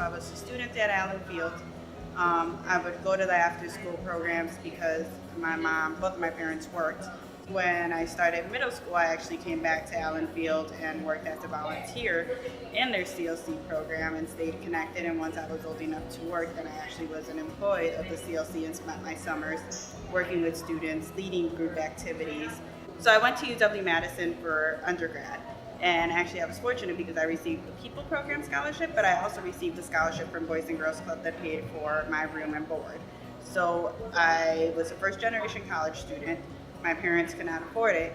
I was a student at Allen Field. I would go to the after-school programs because both of my parents worked. When I started middle school, I actually came back to Allen Field and worked as a volunteer in their CLC program and stayed connected. And once I was old enough to work, then I actually was an employee of the CLC and spent my summers working with students, leading group activities. So I went to UW-Madison for undergrad. And actually, I was fortunate because I received the People Program Scholarship, but I also received a scholarship from Boys and Girls Club that paid for my room and board. So I was a first-generation college student. My parents could not afford it,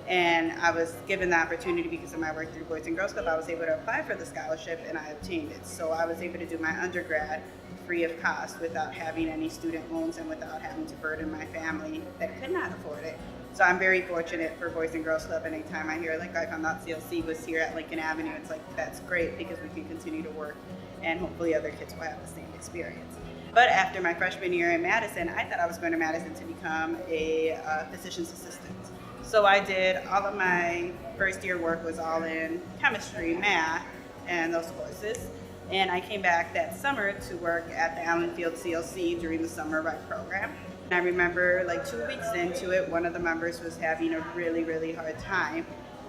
and I was given the opportunity because of my work through Boys and Girls Club. I was able to apply for the scholarship, and I obtained it. So I was able to do my undergrad free of cost without having any student loans and without having to burden my family that could not afford it. So I'm very fortunate for Boys and Girls Club. Anytime I hear, like, I found out CLC was here at Lincoln Avenue, it's like, that's great because we can continue to work and hopefully other kids will have the same experience. But after my freshman year in Madison, I thought I was going to Madison to become a physician's assistant. So I did all of my first year work was all in chemistry, math, and those courses. And I came back that summer to work at the Allen Field CLC during the summer rec program. And I remember like 2 weeks into it, one of the members was having a really, really hard time.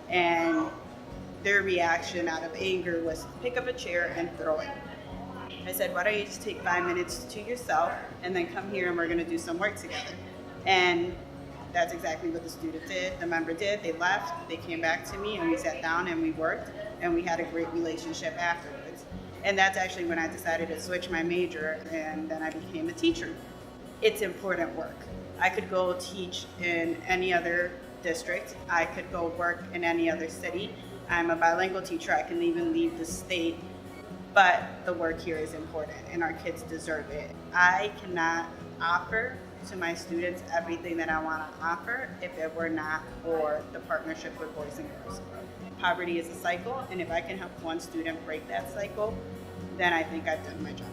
And their reaction out of anger was to pick up a chair and throw it. I said, why don't you just take 5 minutes to yourself and then come here and we're going to do some work together. And that's exactly what the student did. The member did. They left. They came back to me and we sat down and we worked and we had a great relationship afterwards. And that's actually when I decided to switch my major and then I became a teacher. It's important work. I could go teach in any other district. I could go work in any other city. I'm a bilingual teacher. I can even leave the state. But the work here is important and our kids deserve it. I cannot offer to my students everything that I want to offer if it were not for the partnership with Boys and Girls Club. Poverty is a cycle, and if I can help one student break that cycle, then I think I've done my job.